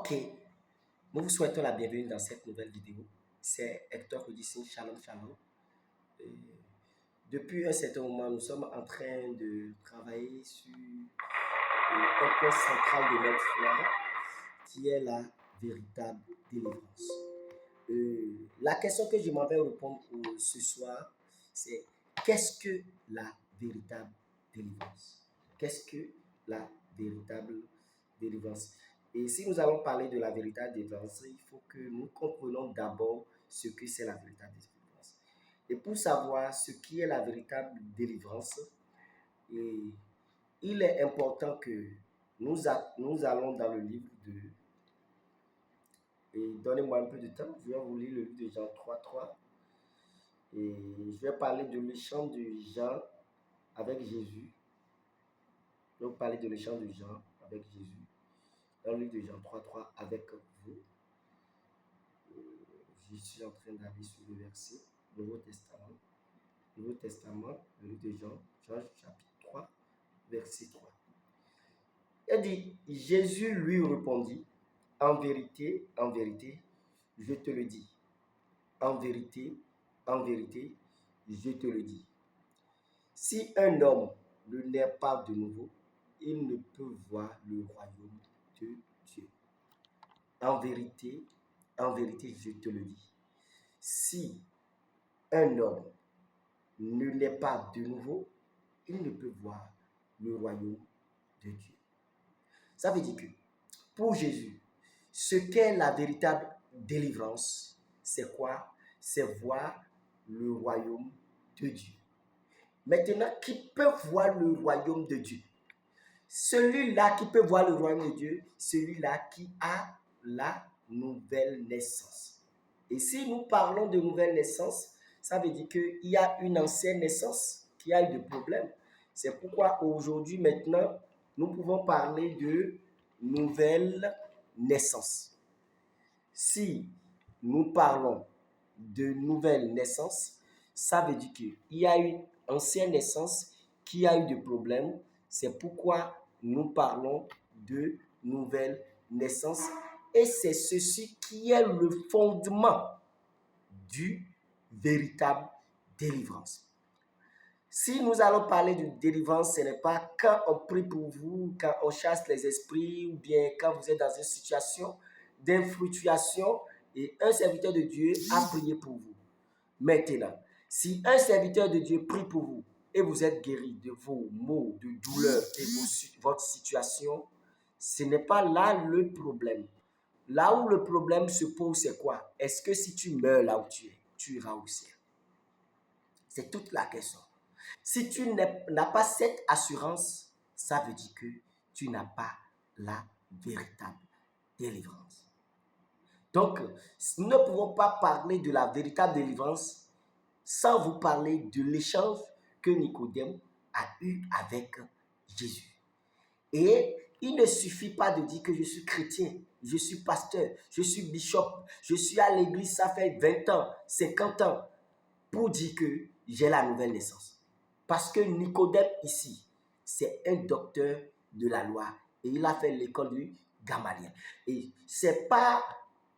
Ok, nous vous souhaitons la bienvenue dans cette nouvelle vidéo. C'est Hector Odyssin, Shalom Shalom. Depuis un certain moment, nous sommes en train de travailler sur un point central de notre foi, qui est la véritable délivrance. La question que je m'en vais répondre ce soir, c'est qu'est-ce que la véritable délivrance? Qu'est-ce que la véritable délivrance? Et si nous allons parler de la véritable délivrance, il faut que nous comprenions d'abord ce que c'est la véritable délivrance. Et pour savoir ce qui est la véritable délivrance, il est important que nous allons dans le livre de... Et donnez-moi un peu de temps, je vais vous lire le livre de Jean 3:3. Et je vais parler de l'échange de Jean avec Jésus. Je vais vous parler de l'échange de Jean avec Jésus. Dans le livre de Jean 3:3 avec vous. Je suis en train d'aller sur le verset Nouveau Testament. Nouveau Testament, le livre de Jean, Jean chapitre 3, verset 3. Il dit, Jésus lui répondit, en vérité, je te le dis. En vérité, je te le dis. Si un homme ne naît pas de nouveau, il ne peut voir le royaume de Dieu. En vérité, je te le dis. Si un homme ne naît pas de nouveau, il ne peut voir le royaume de Dieu. Ça veut dire que pour Jésus, ce qu'est la véritable délivrance, c'est quoi? C'est voir le royaume de Dieu. Maintenant, qui peut voir le royaume de Dieu? Celui-là qui peut voir le royaume de Dieu, celui-là qui a la nouvelle naissance. Et si nous parlons de nouvelle naissance, ça veut dire qu'il y a une ancienne naissance qui a eu des problèmes. C'est pourquoi aujourd'hui, maintenant, nous pouvons parler de nouvelle naissance. Si nous parlons de nouvelle naissance, ça veut dire qu'il y a une ancienne naissance qui a eu des problèmes. C'est pourquoi nous parlons de nouvelle naissance. Et c'est ceci qui est le fondement du véritable délivrance. Si nous allons parler de délivrance, ce n'est pas quand on prie pour vous, quand on chasse les esprits, ou bien quand vous êtes dans une situation d'infructuation et un serviteur de Dieu a prié pour vous. Maintenant, si un serviteur de Dieu prie pour vous et vous êtes guéri de vos maux, de douleurs et votre situation, ce n'est pas là le problème. Là où le problème se pose, c'est quoi? Est-ce que si tu meurs là où tu es, tu iras au ciel? C'est toute la question. Si tu n'as pas cette assurance, ça veut dire que tu n'as pas la véritable délivrance. Donc, nous ne pouvons pas parler de la véritable délivrance sans vous parler de l'échange que Nicodème a eu avec Jésus. Et il ne suffit pas de dire que je suis chrétien, je suis pasteur, je suis bishop, je suis à l'église, ça fait 20 ans, 50 ans, pour dire que j'ai la nouvelle naissance. Parce que Nicodème ici, c'est un docteur de la loi et il a fait l'école du Gamaliel. Et il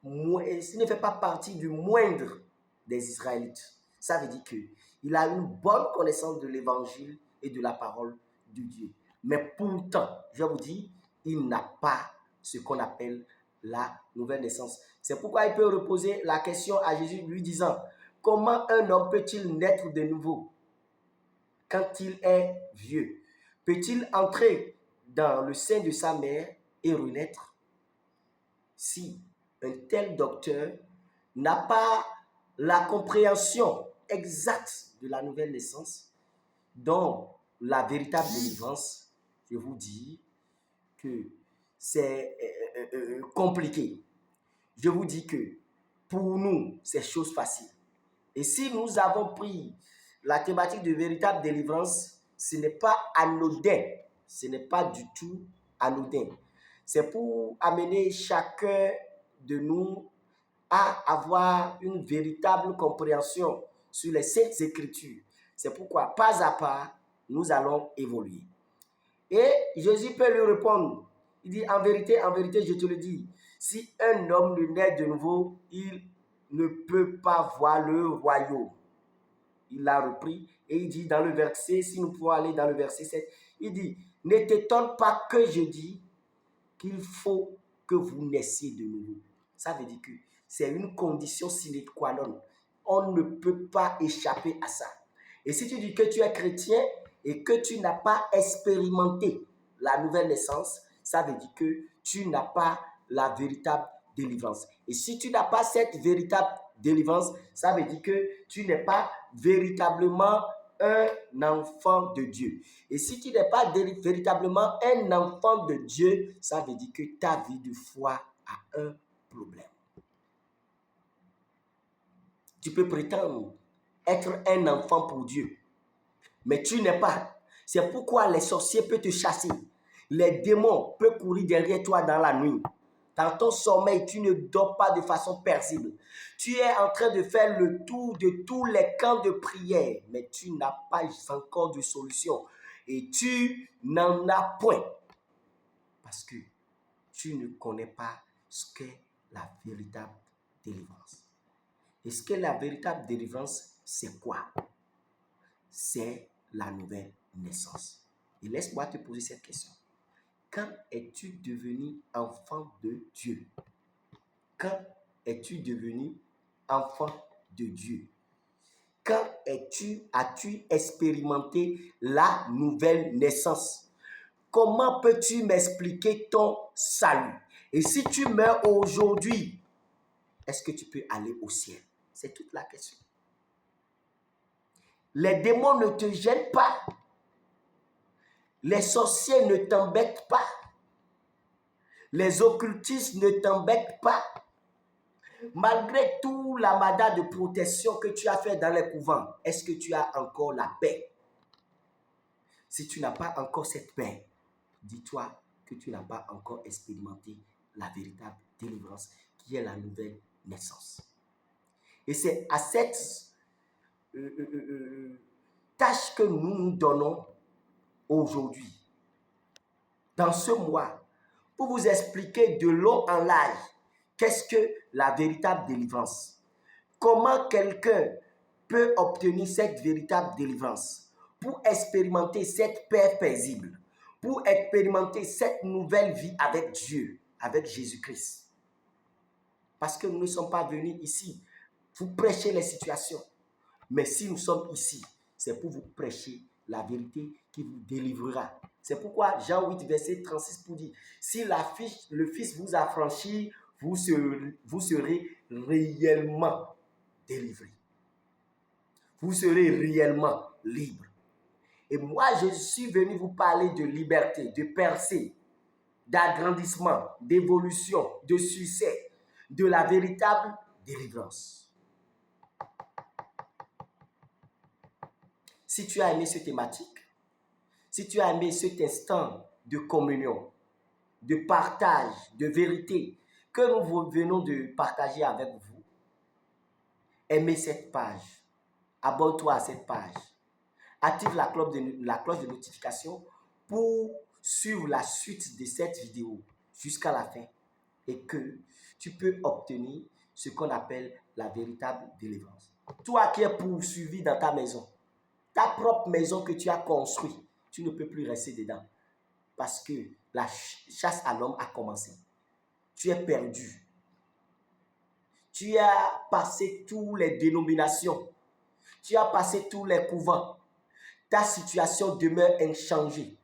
ne fait pas partie du moindre des Israélites. Ça veut dire qu'il a une bonne connaissance de l'évangile et de la parole de Dieu. Mais pourtant, je vous dis, il n'a pas ce qu'on appelle la nouvelle naissance. C'est pourquoi il peut reposer la question à Jésus lui disant, comment un homme peut-il naître de nouveau quand il est vieux? Peut-il entrer dans le sein de sa mère et renaître? Si un tel docteur n'a pas la compréhension exacte de la nouvelle naissance, dont la véritable délivrance, je vous dis que c'est compliqué. Je vous dis que pour nous, c'est chose facile. Et si nous avons pris la thématique de véritable délivrance, ce n'est pas anodin. Ce n'est pas du tout anodin. C'est pour amener chacun de nous à avoir une véritable compréhension sur les Saintes Écritures. C'est pourquoi, pas à pas, nous allons évoluer. Et Jésus peut lui répondre. Il dit, en vérité, je te le dis, Si un homme ne naît de nouveau, il ne peut pas voir le royaume. Il l'a repris et il dit dans le verset, si nous pouvons aller dans le verset 7, il dit, ne t'étonne pas que je dis qu'il faut que vous naissiez de nouveau. Ça veut dire que c'est une condition sine qua non. On ne peut pas échapper à ça. Et si tu dis que tu es chrétien et que tu n'as pas expérimenté la nouvelle naissance, ça veut dire que tu n'as pas la véritable délivrance. Et si tu n'as pas cette véritable délivrance, ça veut dire que tu n'es pas véritablement un enfant de Dieu. Et si tu n'es pas véritablement un enfant de Dieu, ça veut dire que ta vie de foi a un problème. Tu peux prétendre être un enfant pour Dieu, mais tu n'es pas. C'est pourquoi les sorciers peuvent te chasser. Les démons peuvent courir derrière toi dans la nuit. Dans ton sommeil, tu ne dors pas de façon paisible. Tu es en train de faire le tour de tous les camps de prière, mais tu n'as pas encore de solution. Et tu n'en as point. Parce que tu ne connais pas ce qu'est la véritable délivrance. Et ce qu'est la véritable délivrance, c'est quoi? C'est la nouvelle naissance. Et laisse-moi te poser cette question. Quand es-tu devenu enfant de Dieu? Quand es-tu devenu enfant de Dieu? Quand as-tu expérimenté la nouvelle naissance? Comment peux-tu m'expliquer ton salut? Et si tu meurs aujourd'hui, est-ce que tu peux aller au ciel? C'est toute la question. Les démons ne te gênent pas. Les sorciers ne t'embêtent pas. Les occultistes ne t'embêtent pas. Malgré tout l'amadou de protection que tu as fait dans les couvents, est-ce que tu as encore la paix? Si tu n'as pas encore cette paix, dis-toi que tu n'as pas encore expérimenté la véritable délivrance qui est la nouvelle naissance. Et c'est à cette tâche que nous nous donnons aujourd'hui, dans ce mois, pour vous expliquer de long en large qu'est-ce que la véritable délivrance. Comment quelqu'un peut obtenir cette véritable délivrance pour expérimenter cette paix paisible, pour expérimenter cette nouvelle vie avec Dieu, avec Jésus-Christ. Parce que nous ne sommes pas venus ici pour prêcher les situations. Mais si nous sommes ici, c'est pour vous prêcher la vérité qui vous délivrera. C'est pourquoi Jean 8, verset 36 pour dire, si le Fils vous affranchit, vous serez réellement délivré. Vous serez réellement libre. Et moi, je suis venu vous parler de liberté, de percée, d'agrandissement, d'évolution, de succès, de la véritable délivrance. Si tu as aimé cette thématique, si tu as aimé cet instant de communion, de partage, de vérité que nous venons de partager avec vous, aimez cette page, abonne-toi à cette page, active la cloche de notification pour suivre la suite de cette vidéo jusqu'à la fin et que tu peux obtenir ce qu'on appelle la véritable délivrance. Toi qui es poursuivi dans ta maison, ta propre maison que tu as construite, tu ne peux plus rester dedans parce que la chasse à l'homme a commencé. Tu es perdu. Tu as passé toutes les dénominations. Tu as passé tous les couvents. Ta situation demeure inchangée.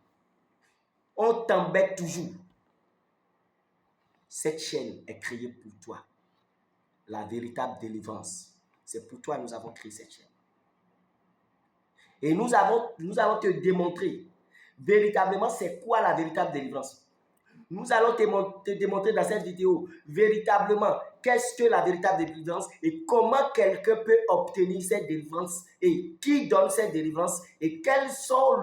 On t'embête toujours. Cette chaîne est créée pour toi. La véritable délivrance. C'est pour toi que nous avons créé cette chaîne. Et nous allons te démontrer véritablement c'est quoi la véritable délivrance. Nous allons te démontrer dans cette vidéo véritablement qu'est-ce que la véritable délivrance et comment quelqu'un peut obtenir cette délivrance et qui donne cette délivrance et quels sont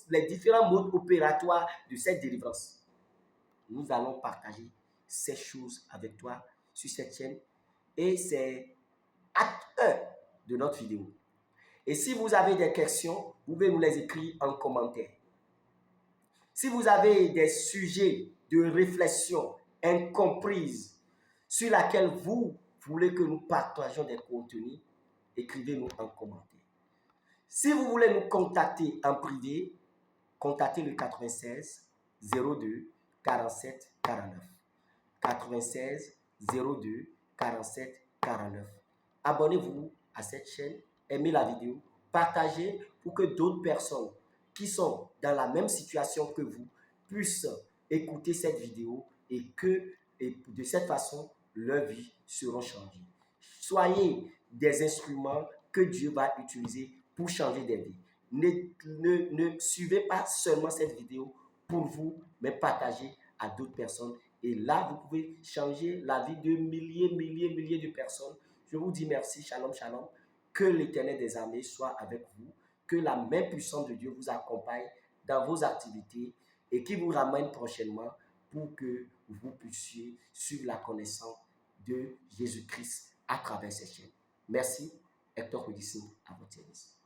les différents modes opératoires de cette délivrance. Nous allons partager ces choses avec toi sur cette chaîne et c'est acte 1 de notre vidéo. Et si vous avez des questions, vous pouvez nous les écrire en commentaire. Si vous avez des sujets de réflexion incomprise sur laquelle vous voulez que nous partagions des contenus, écrivez-nous en commentaire. Si vous voulez nous contacter en privé, contactez le 96 02 47 49. 96 02 47 49. Abonnez-vous à cette chaîne, aimez la vidéo, partagez pour que d'autres personnes qui sont dans la même situation que vous puissent écouter cette vidéo et que de cette façon, leur vie sera changée. Soyez des instruments que Dieu va utiliser pour changer des vies. Ne suivez pas seulement cette vidéo pour vous, mais partagez à d'autres personnes. Et là, vous pouvez changer la vie de milliers de personnes. Je vous dis merci, shalom, shalom. Que l'Éternel des armées soit avec vous. Que la main puissante de Dieu vous accompagne dans vos activités et qui vous ramène prochainement pour que vous puissiez suivre la connaissance de Jésus-Christ à travers ces chaînes. Merci, Hector Codicine, à votre service.